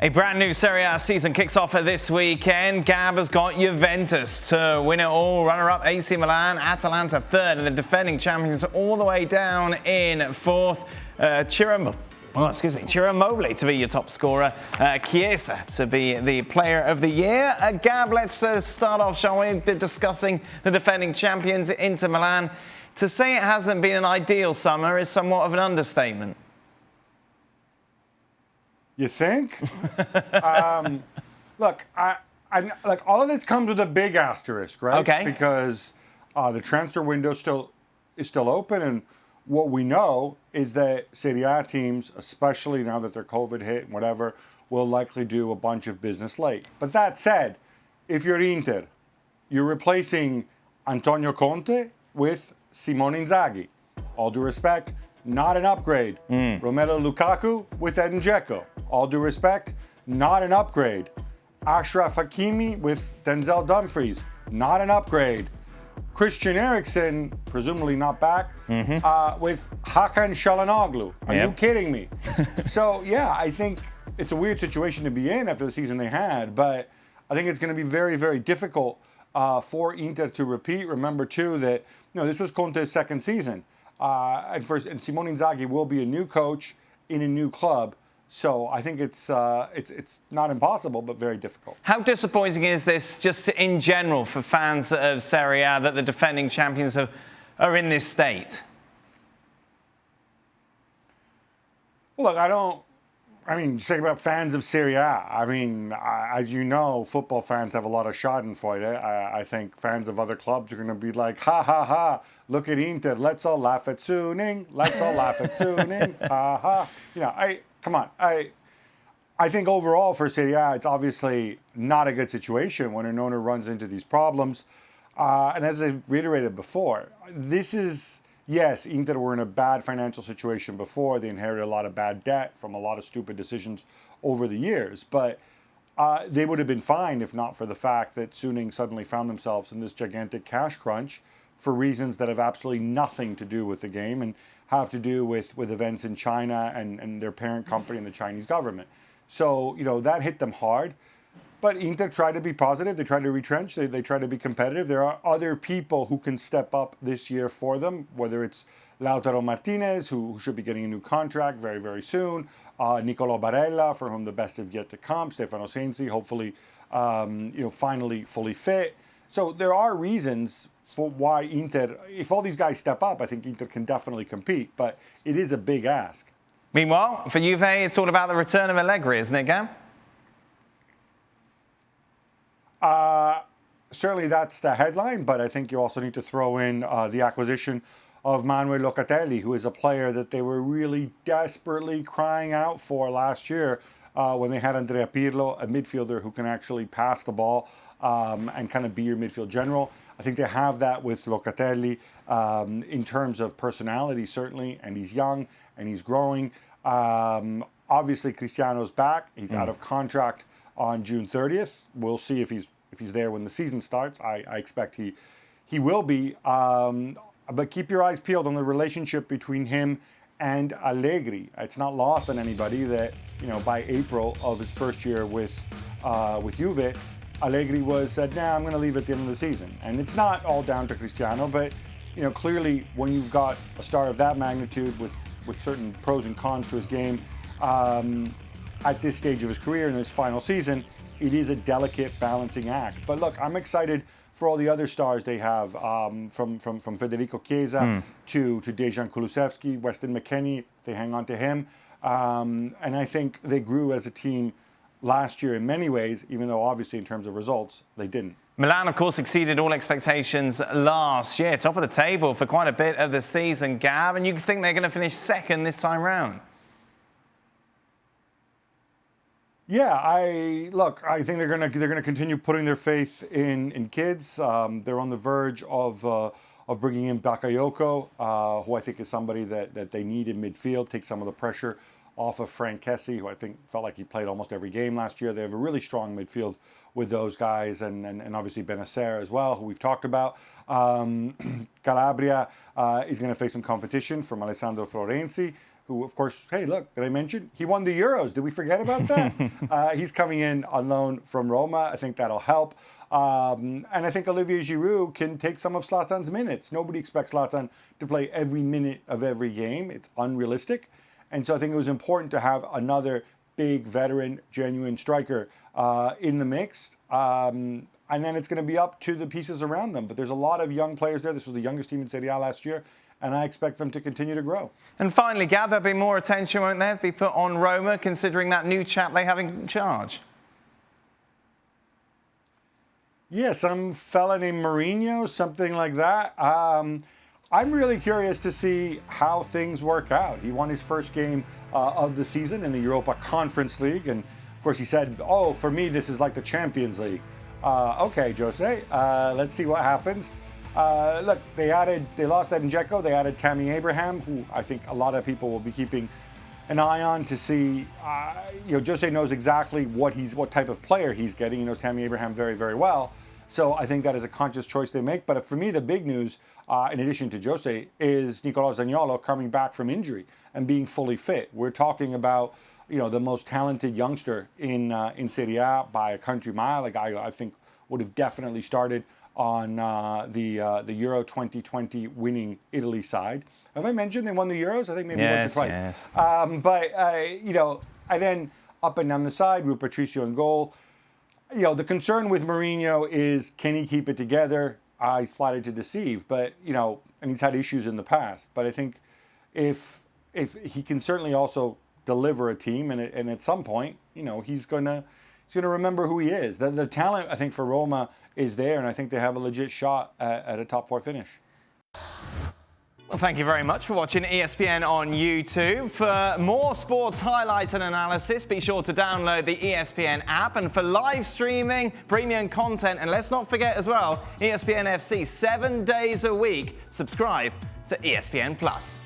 A brand new Serie A season kicks off this weekend. Gab has got Juventus to win it all. Runner-up AC Milan, Atalanta third, and the defending champions all the way down in fourth. Ciro Immobile to be your top scorer. Chiesa to be the player of the year. Gab, let's start off, shall we, discussing the defending champions, Inter Milan. To say it hasn't been an ideal summer is somewhat of an understatement. You think? Look, I like all of this comes with a big asterisk, right? Okay. Because the transfer window is still open, and what we know is that Serie A teams, especially now that they're COVID hit and whatever, will likely do a bunch of business late. But that said, if you're Inter, you're replacing Antonio Conte with Simone Inzaghi. All due respect, not an upgrade. Romelu Lukaku with Edin Dzeko. All due respect, not an upgrade. Achraf Hakimi with Denzel Dumfries. Not an upgrade. Christian Eriksen, presumably not back, with Hakan Çalhanoğlu. Are you kidding me? So, yeah, I think it's a weird situation to be in after the season they had, but I think it's going to be very, very difficult for Inter to repeat. Remember, too, that this was Conte's second season. And Simone Inzaghi will be a new coach in a new club. So I think it's not impossible, but very difficult. How disappointing is this, just in general, for fans of Serie A, that the defending champions are in this state? Look, just think about fans of Serie A. As you know, football fans have a lot of schadenfreude. I think fans of other clubs are going to be like, ha, ha, ha, look at Inter, let's all laugh at Suning, ha, ha. Come on. I think overall for Serie A, it's obviously not a good situation when an owner runs into these problems. And as I reiterated before, yes, Inter were in a bad financial situation before. They inherited a lot of bad debt from a lot of stupid decisions over the years. But they would have been fine if not for the fact that Suning suddenly found themselves in this gigantic cash crunch for reasons that have absolutely nothing to do with the game and have to do with events in China and their parent company and the Chinese government. So, that hit them hard. But Inter tried to be positive. They tried to retrench. They tried to be competitive. There are other people who can step up this year for them, whether it's Lautaro Martinez, who should be getting a new contract very, very soon, Nicolo Barella, for whom the best is yet to come, Stefano Sensi, hopefully, finally fully fit. So there are reasons for why Inter, if all these guys step up, I think Inter can definitely compete, but it is a big ask. Meanwhile, for Juve, it's all about the return of Allegri, isn't it, Gab? Certainly that's the headline, but I think you also need to throw in the acquisition of Manuel Locatelli, who is a player that they were really desperately crying out for last year when they had Andrea Pirlo, a midfielder who can actually pass the ball and kind of be your midfield general. I think they have that with Locatelli in terms of personality, certainly, and he's young and he's growing. Obviously, Cristiano's back. He's out of contract on June 30th. We'll see if he's there when the season starts. I expect he will be. But keep your eyes peeled on the relationship between him and Allegri. It's not lost on anybody that by April of his first year with Juve, Allegri said, I'm going to leave at the end of the season. And it's not all down to Cristiano, but clearly when you've got a star of that magnitude with certain pros and cons to his game, at this stage of his career in his final season, it is a delicate balancing act. But look, I'm excited for all the other stars they have, from Federico Chiesa to Dejan Kulusevski, Weston McKennie, they hang on to him. And I think they grew as a team last year in many ways, even though obviously in terms of results, they didn't. Milan, of course, exceeded all expectations last year, top of the table for quite a bit of the season, Gab, and you think they're going to finish second this time round? Yeah, I think they're gonna continue putting their faith in kids. They're on the verge of bringing in Bakayoko, who I think is somebody that they need in midfield, take some of the pressure off of Frank Kessie, who I think felt like he played almost every game last year. They have a really strong midfield with those guys, and obviously Benacer as well, who we've talked about. Calabria is going to face some competition from Alessandro Florenzi, who, of course, hey, look, did I mention? He won the Euros. Did we forget about that? He's coming in on loan from Roma. I think that'll help. And I think Olivier Giroud can take some of Zlatan's minutes. Nobody expects Zlatan to play every minute of every game. It's unrealistic. And so I think it was important to have another big veteran, genuine striker in the mix. And then it's going to be up to the pieces around them. But there's a lot of young players there. This was the youngest team in Serie A last year. And I expect them to continue to grow. And finally, Gab, there'll be more attention, won't there, be put on Roma, considering that new chap they have in charge? Yeah, some fella named Mourinho, something like that. I'm really curious to see how things work out. He won his first game of the season in the Europa Conference League. And, of course, he said, oh, for me, this is like the Champions League. Okay, Jose, let's see what happens. Look, they lost Edin Dzeko. They added Tammy Abraham, who I think a lot of people will be keeping an eye on to see. Jose knows exactly what type of player he's getting. He knows Tammy Abraham very, very well. So I think that is a conscious choice they make. But for me, the big news, in addition to Jose, is Nicolò Zaniolo coming back from injury and being fully fit. We're talking about the most talented youngster in Serie A by a country mile. A guy I think would have definitely started on the Euro 2020 winning Italy side. Have I mentioned they won the Euros? I think maybe once or twice. Yes. And then up and down the side, Rui Patricio in goal. The concern with Mourinho is, can he keep it together? He's flattered to deceive, but and he's had issues in the past. But I think if he can certainly also deliver a team, and at some point, he's gonna remember who he is. The talent, I think, for Roma is there, and I think they have a legit shot at a top 4 finish. Well, thank you very much for watching ESPN on YouTube. For more sports highlights and analysis, be sure to download the ESPN app. And for live streaming, premium content, and let's not forget as well, ESPN FC 7 days a week. Subscribe to ESPN Plus.